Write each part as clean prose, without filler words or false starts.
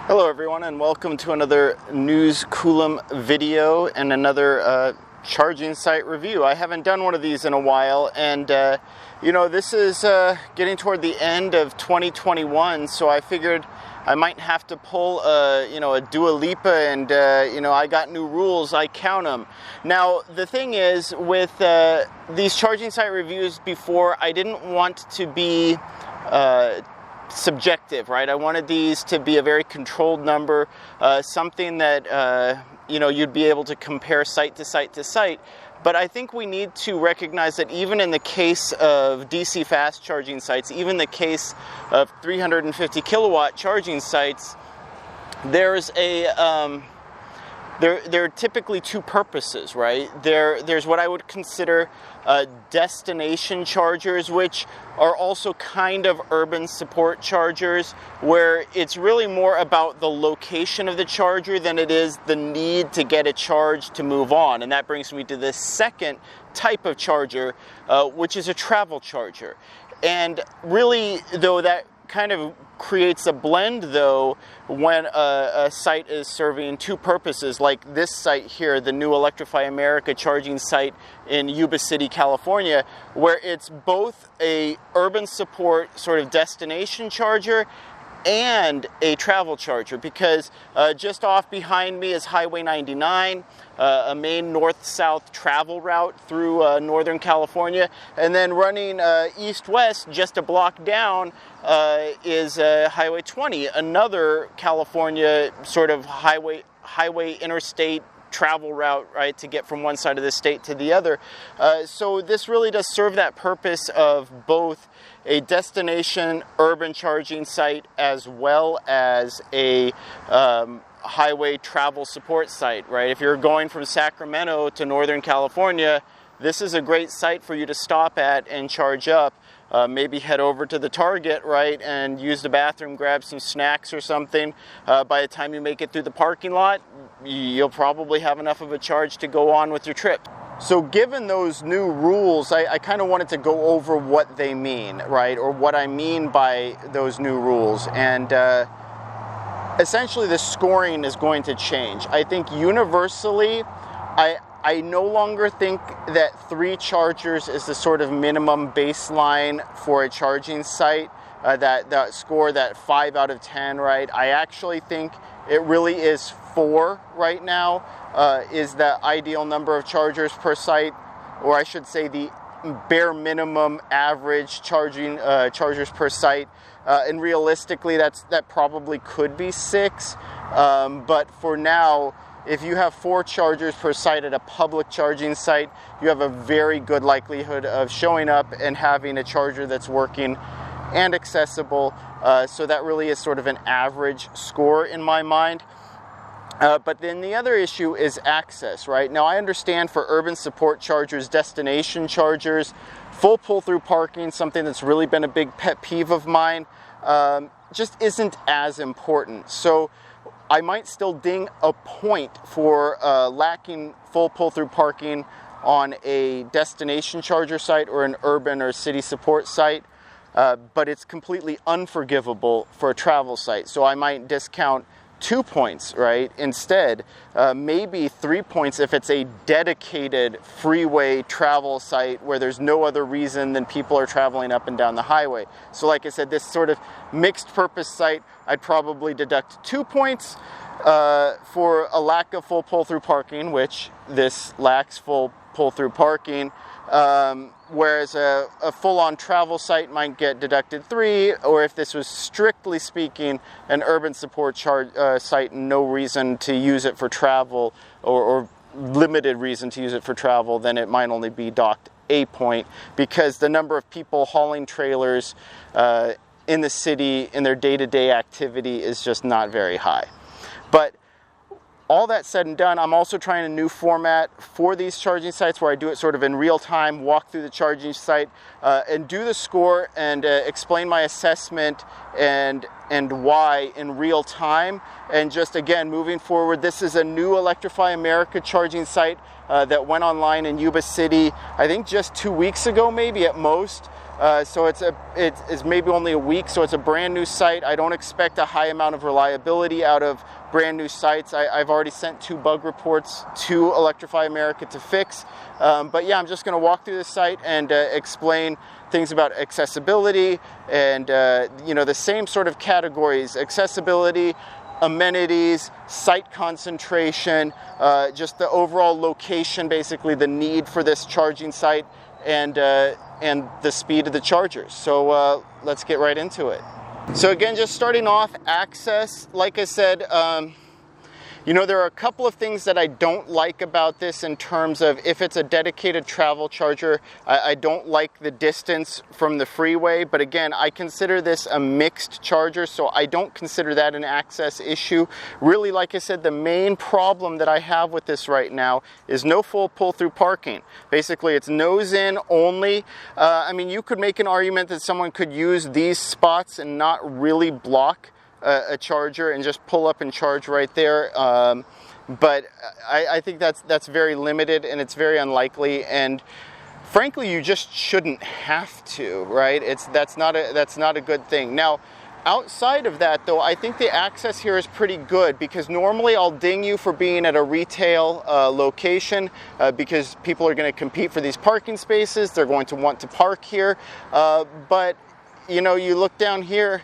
Hello everyone, and welcome to another News Coolum video and another charging site review. I haven't done one of these in a while, and this is getting toward the end of 2021, so I figured I might have to pull a Dua Lipa, and I got new rules, I count them. Now the thing is, with these charging site reviews before, I didn't want to be subjective, right? I wanted these to be a very controlled number, something that you'd be able to compare site to site to site. But I think we need to recognize that even in the case of DC fast charging sites, even the case of 350 kilowatt charging sites, there's there are typically two purposes, right? There's what I would consider destination chargers, which are also kind of urban support chargers, where it's really more about the location of the charger than it is the need to get a charge to move on. And that brings me to the second type of charger, which is a travel charger. And really, though, that kind of creates a blend, though, when a site is serving two purposes, like this site here, the new Electrify America charging site in Yuba City, California, where it's both a urban support sort of destination charger and a travel charger, because just off behind me is Highway 99, a main north-south travel route through Northern California, and then running east-west just a block down is Highway 20, another California sort of highway interstate travel route, right, to get from one side of the state to the other. So this really does serve that purpose of both a destination urban charging site as well as a highway travel support site, right? If you're going from Sacramento to Northern California, this is a great site for you to stop at and charge up. Maybe head over to the Target, right, and use the bathroom, grab some snacks or something. By the time you make it through the parking lot, you'll probably have enough of a charge to go on with your trip. So given those new rules, I kind of wanted to go over what they mean, right, or what I mean by those new rules. And essentially the scoring is going to change. I think universally, I no longer think that 3 chargers is the sort of minimum baseline for a charging site, that score, that 5 out of 10, right? I actually think it really is 4 right now, is the ideal number of chargers per site, or I should say the bare minimum average chargers per site. And realistically, that probably could be 6, but for now, if you have 4 chargers per site at a public charging site, you have a very good likelihood of showing up and having a charger that's working and accessible. So that really is sort of an average score in my mind. But then the other issue is access, right? Now I understand for urban support chargers, destination chargers, full pull-through parking, something that's really been a big pet peeve of mine, just isn't as important. So I might still ding a point for lacking full pull-through parking on a destination charger site or an urban or city support site, but it's completely unforgivable for a travel site. So I might discount 2 points, right? Instead, maybe 3 points if it's a dedicated freeway travel site where there's no other reason than people are traveling up and down the highway. So like I said, this sort of mixed purpose site, I'd probably deduct 2 points for a lack of full pull-through parking, which this lacks full pull-through parking, whereas a full-on travel site might get deducted 3, or if this was strictly speaking an urban support site, no reason to use it for travel, or limited reason to use it for travel, then it might only be docked a point, because the number of people hauling trailers in the city in their day-to-day activity is just not very high. But all that said and done, I'm also trying a new format for these charging sites where I do it sort of in real time, walk through the charging site and do the score and explain my assessment and why in real time. And just again, moving forward, this is a new Electrify America charging site that went online in Yuba City, I think just 2 weeks ago, maybe at most. So it's maybe only a week, so it's a brand new site. I don't expect a high amount of reliability out of brand new sites. I've already sent 2 bug reports to Electrify America to fix. But yeah, I'm just going to walk through the site and explain things about accessibility and the same sort of categories: accessibility, amenities, site concentration, just the overall location, basically the need for this charging site, and the speed of the chargers. So let's get right into it. So again, just starting off, access. Like I said, there are a couple of things that I don't like about this in terms of if it's a dedicated travel charger. I don't like the distance from the freeway, but again, I consider this a mixed charger, so I don't consider that an access issue. Really, like I said, the main problem that I have with this right now is no full pull-through parking. Basically, it's nose in only. You could make an argument that someone could use these spots and not really block a charger and just pull up and charge right there, but I think that's very limited and it's very unlikely, and frankly you just shouldn't have to, right? That's not a good thing. Now, outside of that though, I think the access here is pretty good, because normally I'll ding you for being at a retail location because people are going to compete for these parking spaces. They're going to want to park here, but you look down here,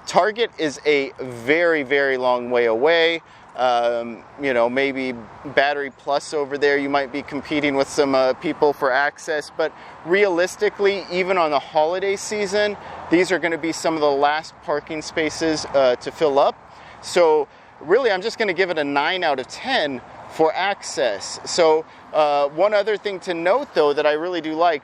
Target is a very, very long way away. Maybe Battery Plus over there, you might be competing with some people for access, but realistically, even on the holiday season, these are going to be some of the last parking spaces to fill up. So really, I'm just going to give it a 9 out of 10 for access. So one other thing to note though that I really do like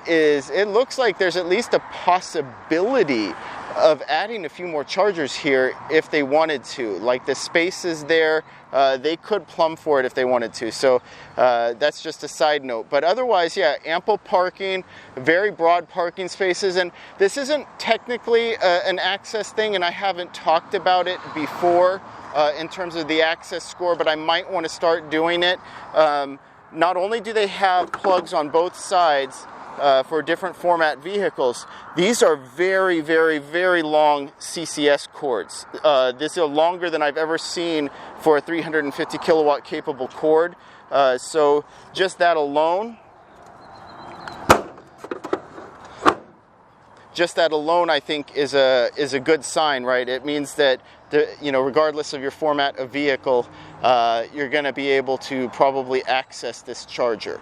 is it looks like there's at least a possibility of adding a few more chargers here if they wanted to. Like, the space is there, they could plumb for it if they wanted to. So that's just a side note. But otherwise, yeah, ample parking, very broad parking spaces. And this isn't technically an access thing, and I haven't talked about it before in terms of the access score, but I might want to start doing it. Not only do they have plugs on both sides for different format vehicles, these are very, very, very long CCS cords. This is longer than I've ever seen for a 350 kilowatt capable cord. So just that alone, I think is a good sign, right? It means that regardless of your format of vehicle, you're going to be able to probably access this charger.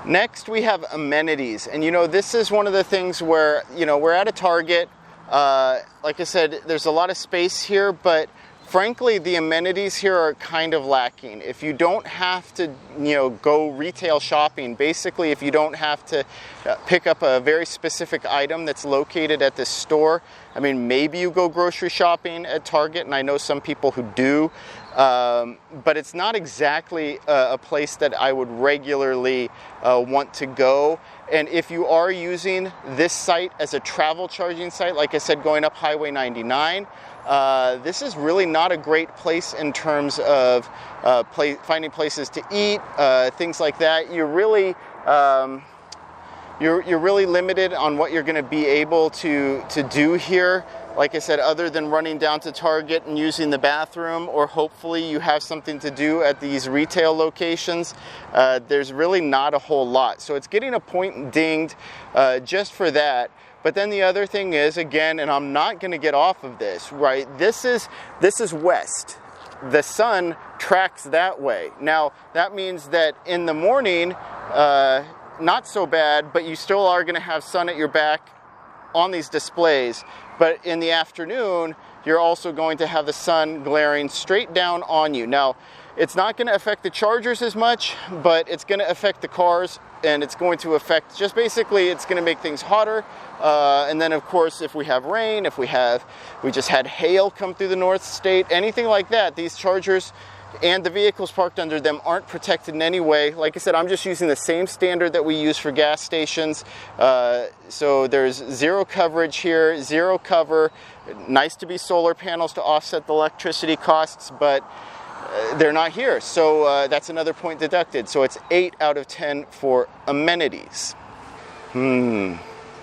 Next, we have amenities. And this is one of the things where, we're at a Target. Like I said, there's a lot of space here, but frankly, the amenities here are kind of lacking. If you don't have to, go retail shopping, basically if you don't have to pick up a very specific item that's located at this store, maybe you go grocery shopping at Target, and I know some people who do, but it's not exactly a place that I would regularly want to go. And if you are using this site as a travel charging site, like I said, going up Highway 99, this is really not a great place in terms of finding places to eat, things like that. You're really limited on what you're going to be able to do here. Like I said, other than running down to Target and using the bathroom, or hopefully you have something to do at these retail locations, there's really not a whole lot. So it's getting a point dinged just for that. But then the other thing is, again, and I'm not going to get off of this, right? This is west. The sun tracks that way. Now, that means that in the morning, not so bad, but you still are going to have sun at your back on these displays. But in the afternoon, you're also going to have the sun glaring straight down on you. Now, it's not going to affect the chargers as much, but it's going to affect the cars, and it's going to affect, just basically, it's going to make things hotter. And then, of course, if we have rain, we just had hail come through the North State, anything like that, these chargers, and the vehicles parked under them aren't protected in any way. Like I said, I'm just using the same standard that we use for gas stations. So there's zero coverage here, zero cover. Nice to be solar panels to offset the electricity costs, but they're not here. So that's another point deducted. So it's 8 out of 10 for amenities.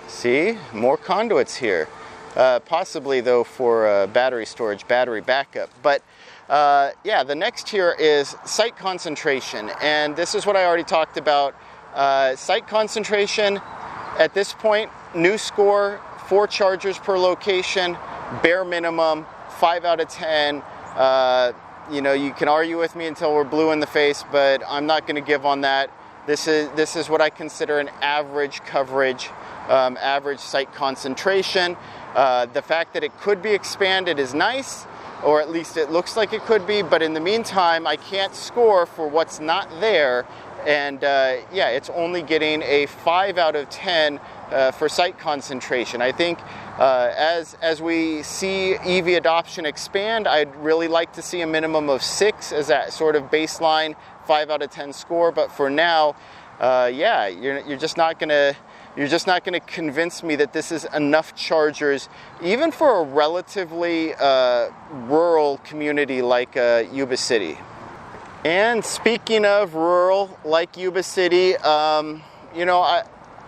See, more conduits here. Possibly though for battery storage, battery backup. But yeah, the next here is site concentration. And this is what I already talked about. Site concentration at this point, new score, 4 chargers per location, bare minimum, 5 out of 10. You know, you can argue with me until we're blue in the face, but I'm not going to give on that. This is what I consider an average coverage, average site concentration. The fact that it could be expanded is nice, or at least it looks like it could be, but in the meantime, I can't score for what's not there. And yeah, it's only getting a 5 out of 10 for site concentration. I think as we see EV adoption expand, I'd really like to see a minimum of 6 as that sort of baseline 5 out of 10 score. But for now, yeah, you're just not gonna convince me that this is enough chargers, even for a relatively rural community like Yuba City. And speaking of rural, like Yuba City, you know,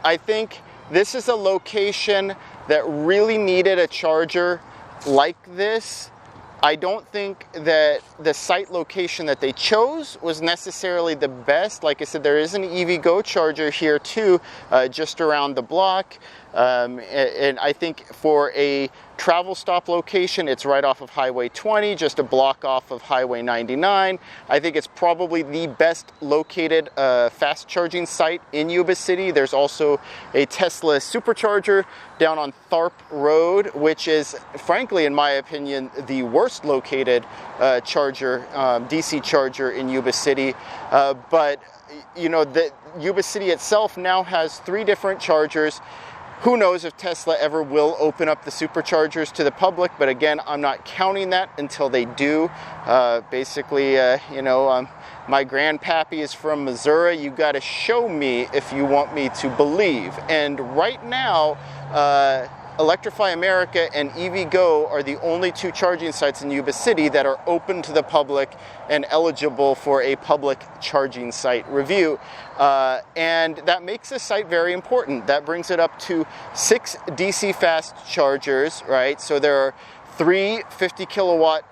I think this is a location that really needed a charger like this. I don't think that the site location that they chose was necessarily the best. Like I said, there is an EVgo charger here too, just around the block. And I think for a travel stop location, it's right off of Highway 20, just a block off of Highway 99. I think it's probably the best located fast charging site in Yuba City. There's also a Tesla supercharger down on Tharp Road, which is, frankly, in my opinion, the worst located charger, DC charger in Yuba City. But, you know, the Yuba City itself now has 3 different chargers. Who knows if Tesla ever will open up the superchargers to the public, but again, I'm not counting that until they do. Basically, you know, my grandpappy is from Missouri. You got to show me if you want me to believe. And right now, Electrify America and EVgo are the only 2 charging sites in Yuba City that are open to the public and eligible for a public charging site review. And that makes this site very important. That brings it up to 6 DC fast chargers, right? So there are 3 50 kilowatt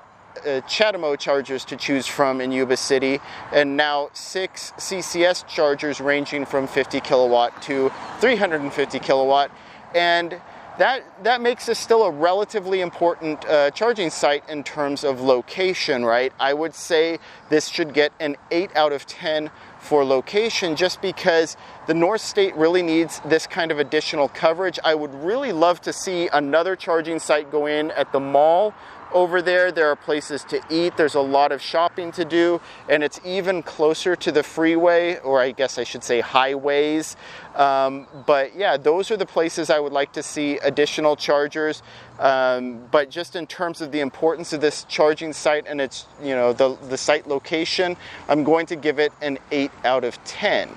CHAdeMO chargers to choose from in Yuba City, and now 6 CCS chargers ranging from 50 kilowatt to 350 kilowatt. And that makes this still a relatively important charging site in terms of location, right? I would say this should get an 8 out of 10 for location, just because the North State really needs this kind of additional coverage. I would really love to see another charging site go in at the mall over there. There are places to eat, there's a lot of shopping to do, and it's even closer to the freeway, or I guess I should say highways. But yeah, those are the places I would like to see additional chargers. But just in terms of the importance of this charging site and its, you know, the site location, I'm going to give it an 8 out of 10.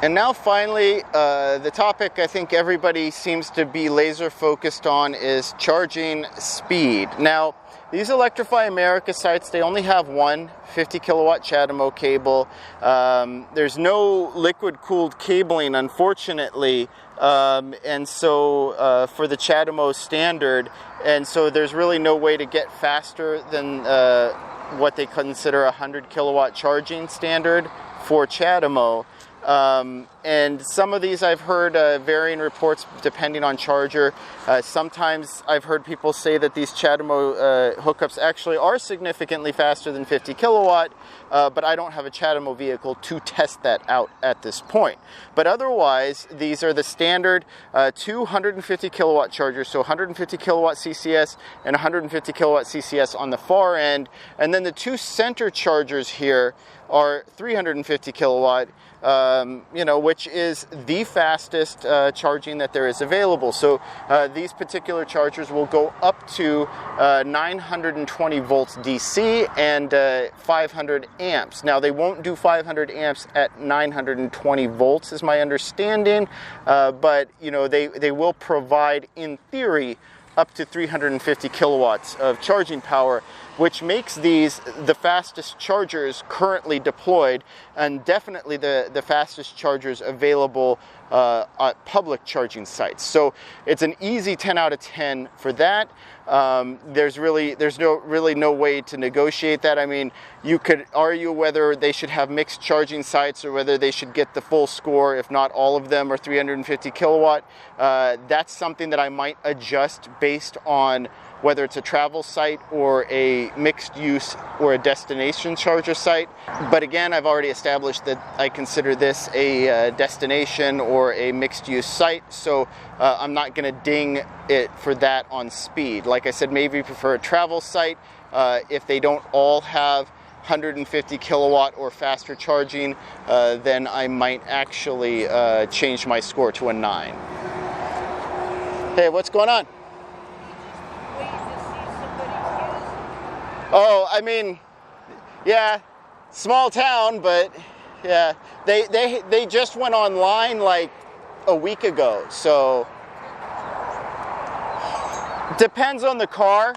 And now finally, the topic I think everybody seems to be laser focused on is charging speed. Now, these Electrify America sites, they only have one 50 kilowatt CHAdeMO cable. There's no liquid cooled cabling, unfortunately, and so for the CHAdeMO standard, and so there's really no way to get faster than what they consider a 100 kilowatt charging standard for CHAdeMO. And some of these I've heard varying reports depending on charger. Sometimes I've heard people say that these CHAdeMO hookups actually are significantly faster than 50 kilowatt, but I don't have a CHAdeMO vehicle to test that out at this point. But otherwise, these are the standard 250 kilowatt chargers, so 150 kilowatt CCS and 150 kilowatt CCS on the far end. And then the 2 center chargers here are 350 kilowatt. which is the fastest charging that there is available. So these particular chargers will go up to 920 volts DC and 500 amps. Now, they won't do 500 amps at 920 volts, is my understanding, but they will provide, in theory, up to 350 kilowatts of charging power, which makes these the fastest chargers currently deployed, and definitely the fastest chargers available at public charging sites. So it's an easy 10 out of 10 for that. There's no way to negotiate that. I mean, you could argue whether they should have mixed charging sites or whether they should get the full score, if not all of them are 350 kilowatt. That's something that I might adjust based on whether it's a travel site or a mixed use or a destination charger site. But again, I've already established that I consider this a destination or a mixed use site, so I'm not going to ding it for that on speed. Like I said, maybe prefer a travel site. If they don't all have 150 kilowatt or faster charging, then I might actually change my score to a 9. Hey, what's going on? Oh, I mean, yeah, small town, but yeah, they just went online like a week ago, so depends on the car.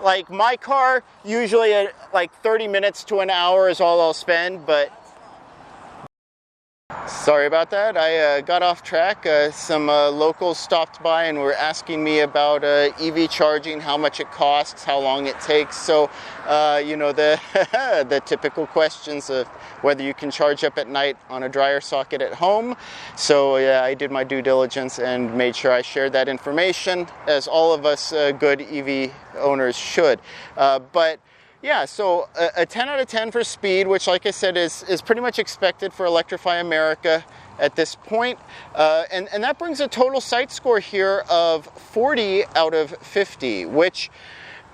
Like my car, usually like 30 minutes to an hour is all I'll spend, but sorry about that. I got off track. Some locals stopped by and were asking me about EV charging, how much it costs, how long it takes. So, the typical questions of whether you can charge up at night on a dryer socket at home. So, yeah, I did my due diligence and made sure I shared that information, as all of us good EV owners should. But yeah, so a 10 out of 10 for speed, which, like I said, is pretty much expected for Electrify America at this point. And that brings a total site score here of 40 out of 50, which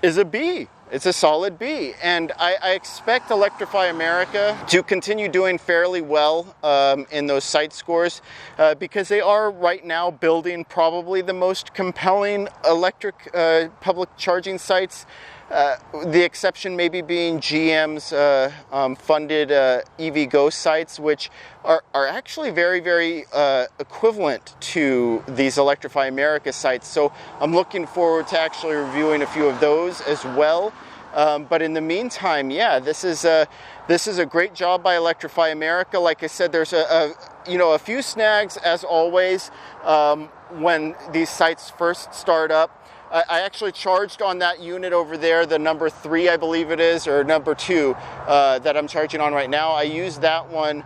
is a B. It's a solid B. And I expect Electrify America to continue doing fairly well in those site scores because they are right now building probably the most compelling electric public charging sites. The exception maybe being GM's funded EVgo sites, which are actually very, very equivalent to these Electrify America sites. So I'm looking forward to actually reviewing a few of those as well. But in the meantime, yeah, this is a great job by Electrify America. Like I said, there's a few snags as always when these sites first start up. I actually charged on that unit over there, the number 3, I believe it is, or number 2 that I'm charging on right now. I used that one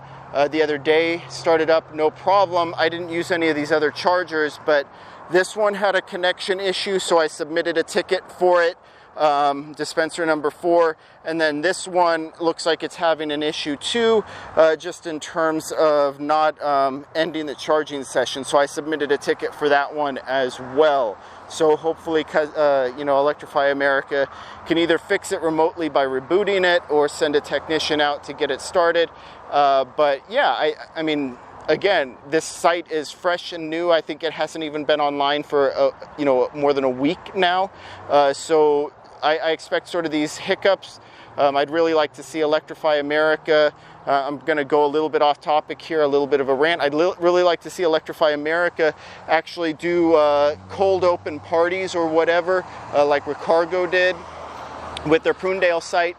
the other day, started up, no problem. I didn't use any of these other chargers, but this one had a connection issue, so I submitted a ticket for it, dispenser number 4. And then this one looks like it's having an issue too, just in terms of not ending the charging session. So I submitted a ticket for that one as well. So hopefully, Electrify America can either fix it remotely by rebooting it or send a technician out to get it started. But yeah, I mean, again, this site is fresh and new. I think it hasn't even been online for more than a week now. So I expect sort of these hiccups. I'd really like to see Electrify America. I'm going to go a little bit off topic here, a little bit of a rant. I'd really like to see Electrify America actually do cold open parties or whatever, like Recargo did with their Prunedale site.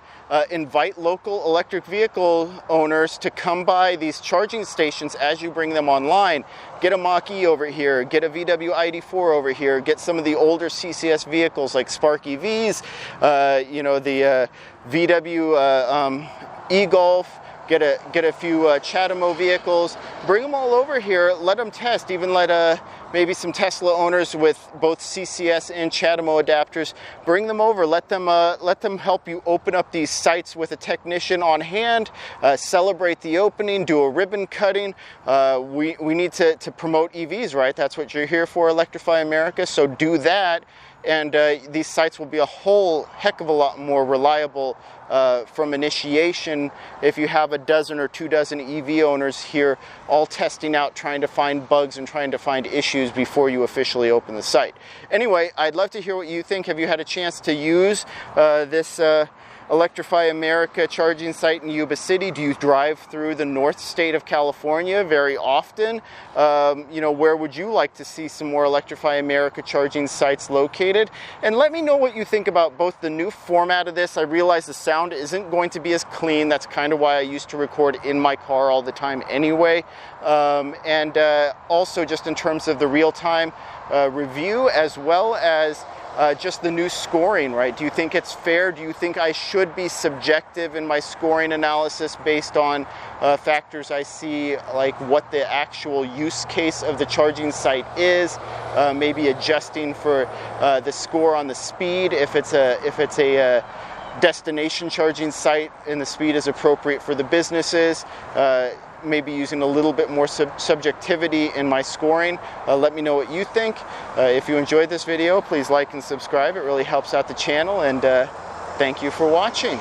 Invite local electric vehicle owners to come by these charging stations as you bring them online. Get a Mach-E over here, get a VW ID4 over here, get some of the older CCS vehicles like Spark EVs, the VW e-Golf, get a few CHAdeMO vehicles, bring them all over here, let them test, even let maybe some Tesla owners with both CCS and CHAdeMO adapters, bring them over, let them help you open up these sites with a technician on hand, celebrate the opening, do a ribbon cutting. We need to promote EVs, right? That's what you're here for, Electrify America, so do that. and these sites will be a whole heck of a lot more reliable from initiation if you have a dozen or 2 dozen EV owners here all testing out, trying to find bugs and trying to find issues before you officially open the site. Anyway, I'd love to hear what you think. Have you had a chance to use this Electrify America charging site in Yuba City? Do you drive through the north state of California very often? Where would you like to see some more Electrify America charging sites located? And let me know what you think about both the new format of this. I realize the sound isn't going to be as clean. That's kind of why I used to record in my car all the time anyway. And also just in terms of the real-time review, as well as just the new scoring, right? Do you think it's fair? Do you think I should be subjective in my scoring analysis based on factors I see, like what the actual use case of the charging site is, maybe adjusting for the score on the speed if it's a destination charging site and the speed is appropriate for the businesses, maybe using a little bit more subjectivity in my scoring. Let me know what you think. If you enjoyed this video, please like and subscribe. It really helps out the channel, and thank you for watching.